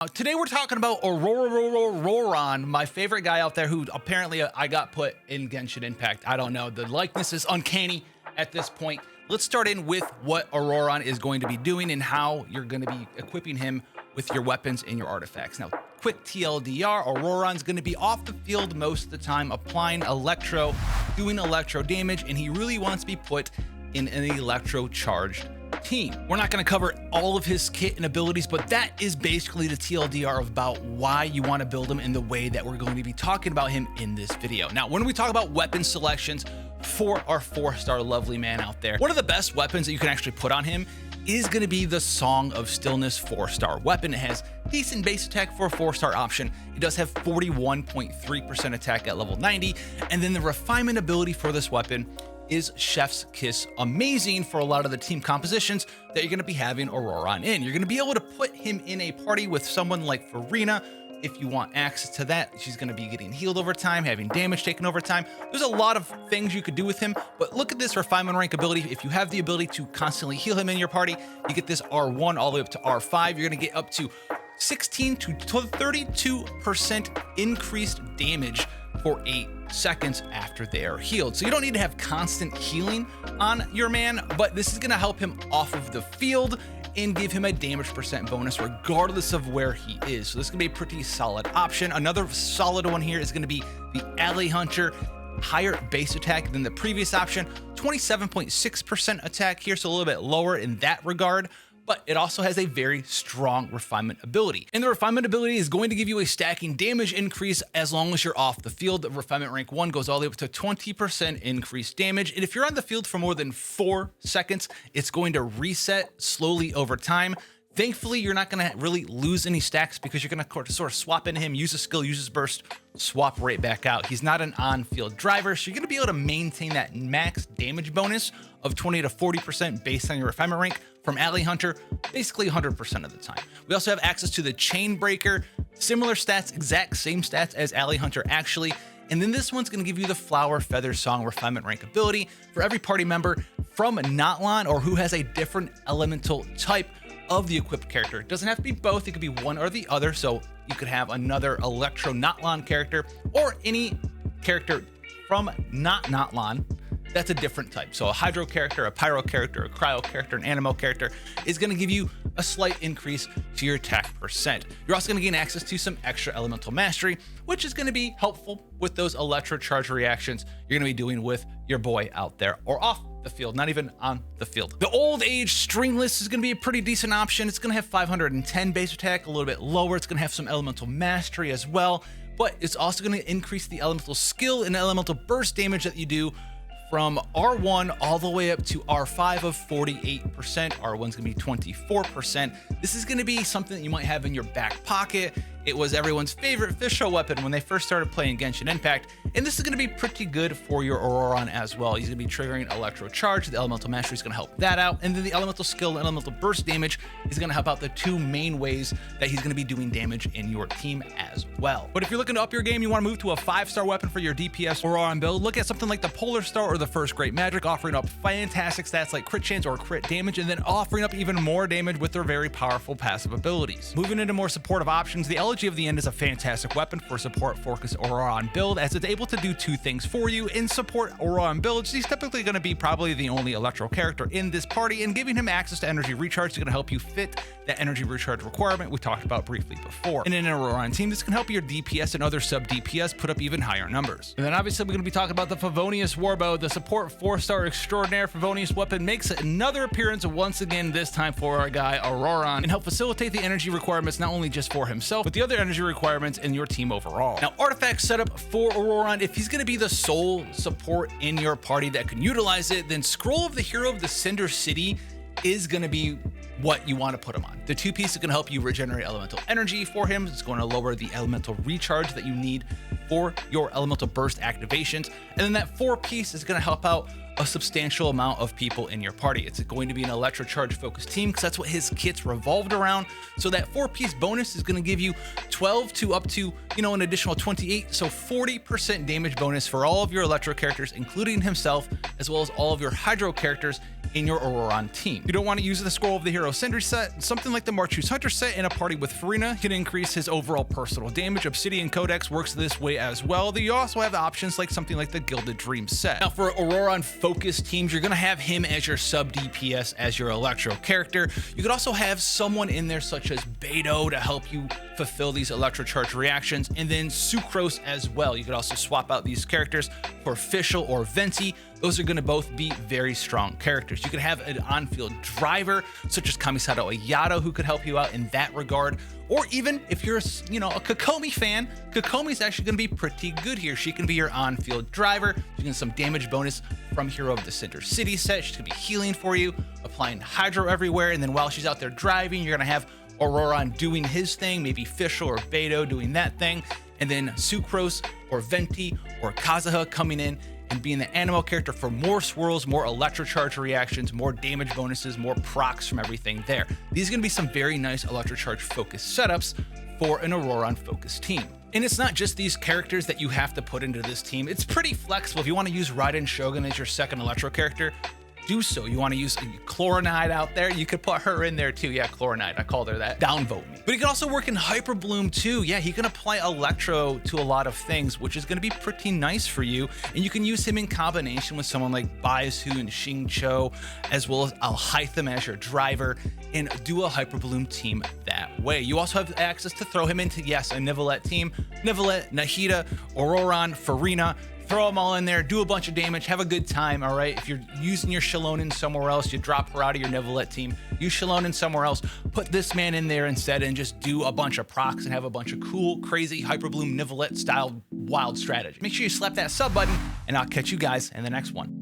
Today we're talking about Ororon, my favorite guy out there who apparently I got put in Genshin Impact. I don't know. The likeness is uncanny at this point. Let's start in with what Ororon is going to be doing and how you're going to be equipping him with your weapons and your artifacts. Now, quick TLDR, Ororon's going to be off the field most of the time, applying electro, doing electro damage, and he really wants to be put in an electro charged team. We're not going to cover all of his kit and abilities, but that is basically the TLDR about why you want to build him in the way that we're going to be talking about him in this video. Now, when we talk about weapon selections for our 4-star lovely man out there, one of the best weapons that you can actually put on him is going to be the Song of Stillness 4-star weapon. It has decent base attack for a 4-star option. It does have 41.3% attack at level 90, and then the refinement ability for this weapon is Chef's Kiss. Amazing for a lot of the team compositions that you're going to be having Ororon in. You're going to be able to put him in a party with someone like Farina if you want access to that. She's going to be getting healed over time, having damage taken over time. There's a lot of things you could do with him, but look at this refinement rank ability. If you have the ability to constantly heal him in your party, you get this R1 all the way up to R5. You're going to get up to 16 to 32% increased damage for 8 seconds after they are healed. So you don't need to have constant healing on your man, but this is going to help him off of the field and give him a damage percent bonus regardless of where he is. So this is going to be a pretty solid option. Another solid one here is going to be the Alley Hunter. Higher base attack than the previous option, 27.6% attack here, so a little bit lower in that regard. But it also has a very strong refinement ability. And the refinement ability is going to give you a stacking damage increase as long as you're off the field. The refinement rank 1 goes all the way up to 20% increased damage. And if you're on the field for more than 4 seconds, it's going to reset slowly over time. Thankfully, you're not going to really lose any stacks because you're going to sort of swap into him, use a skill, use his burst, swap right back out. He's not an on-field driver, so you're going to be able to maintain that max damage bonus of 20 to 40% based on your refinement rank from Alley Hunter, basically 100% of the time. We also have access to the Chain Breaker, similar stats, exact same stats as Alley Hunter actually. And then this one's going to give you the Flower Feather Song refinement rank ability for every party member from Notlan or who has a different elemental type of the equipped character. It doesn't have to be both, it could be one or the other. So you could have another Electro Notlan character or any character from not Notlan that's a different type. So a Hydro character, a Pyro character, a Cryo character, an Animo character is going to give you a slight increase to your attack percent. You're also going to gain access to some extra elemental mastery, which is going to be helpful with those electro charge reactions you're going to be doing with your boy out there or off the field, not even on the field. The Old Age Stringless is going to be a pretty decent option. It's going to have 510 base attack, a little bit lower. It's going to have some elemental mastery as well, but it's also going to increase the elemental skill and elemental burst damage that you do from R1 all the way up to R5 of 48%. R1's gonna be 24%. This is gonna be something that you might have in your back pocket. It was everyone's favorite official weapon when they first started playing Genshin Impact, and this is gonna be pretty good for your Ororon as well. He's gonna be triggering Electro Charge. The Elemental Mastery is gonna help that out, and then the Elemental Skill and Elemental Burst damage is gonna help out the 2 main ways that he's gonna be doing damage in your team as well. But if you're looking to up your game, you wanna move to a 5-star weapon for your DPS Ororon build, look at something like the Polar Star or the First Great Magic, offering up fantastic stats like crit chance or crit damage, and then offering up even more damage with their very powerful passive abilities. Moving into more supportive options, the Elegy of the End is a fantastic weapon for support-focused Ororon build, as it's able to do 2 things for you. In support Ororon builds, he's typically going to be probably the only electro character in this party, and giving him access to energy recharge is going to help you fit that energy recharge requirement we talked about briefly before. And in an Ororon team, this can help your DPS and other sub-DPS put up even higher numbers. And then obviously we're going to be talking about the Favonius Warbow, the support 4-star extraordinaire Favonius weapon makes another appearance once again, this time for our guy Ororon, and help facilitate the energy requirements not only just for himself, but the other energy requirements in your team overall. Now, artifact setup for Ororon, if he's going to be the sole support in your party that can utilize it, then Scroll of the Hero of the Cinder City is going to be what you want to put him on. The 2-piece is going to help you regenerate elemental energy for him. It's going to lower the elemental recharge that you need for your elemental burst activations. And then that 4-piece is going to help out a substantial amount of people in your party. It's going to be an electro charge focused team because that's what his kit's revolved around. So that 4-piece bonus is going to give you 12 to up to, an additional 28. So 40% damage bonus for all of your electro characters, including himself, as well as all of your hydro characters in your Ororon team. If you don't want to use the Scroll of the Hero Sentry set, something like the Marchu's Hunter set in a party with Farina can increase his overall personal damage. Obsidian Codex works this way as well. You also have options like something like the Gilded Dream set. Now for Ororon focused teams, you're going to have him as your sub DPS, as your Electro character. You could also have someone in there such as Beto to help you fulfill these Electro Charge reactions, and then Sucrose as well. You could also swap out these characters for Fischl or Venti. Those are going to both be very strong characters. You could have an on-field driver such as Kamisato Ayato who could help you out in that regard. Or even if you're, a Kokomi fan, Kokomi's actually going to be pretty good here. She can be your on-field driver. You get some damage bonus from Hero of the Center City set. She's going to be healing for you, applying Hydro everywhere. And then while she's out there driving, you're going to have Ororon doing his thing, maybe Fischl or Beto doing that thing. And then Sucrose or Venti or Kazuha coming in and being the animal character for more swirls, more electrocharge reactions, more damage bonuses, more procs from everything there. These are going to be some very nice electrocharge focused setups for an Ororon focused team. And it's not just these characters that you have to put into this team. It's pretty flexible. If you want to use Raiden Shogun as your second electro character, do so. You want to use Chloronide out there, you could put her in there too. Yeah, Chloronide, I called her that. Downvote me. But he can also work in Hyper Bloom too. Yeah, he can apply Electro to a lot of things, which is going to be pretty nice for you. And you can use him in combination with someone like Baizu and Xingqiu, as well as Alhaitham as your driver, and do a Hyper Bloom team that way. You also have access to throw him into, yes, a Nivelette team. Nivelette, Nahida, Ororon, Farina. Throw them all in there, do a bunch of damage, have a good time, all right? If you're using your Shallonen somewhere else, you drop her out of your Nivelette team, use Shallonen somewhere else, put this man in there instead and just do a bunch of procs and have a bunch of cool, crazy Hyperbloom Nivelette style wild strategy. Make sure you slap that sub button, and I'll catch you guys in the next one.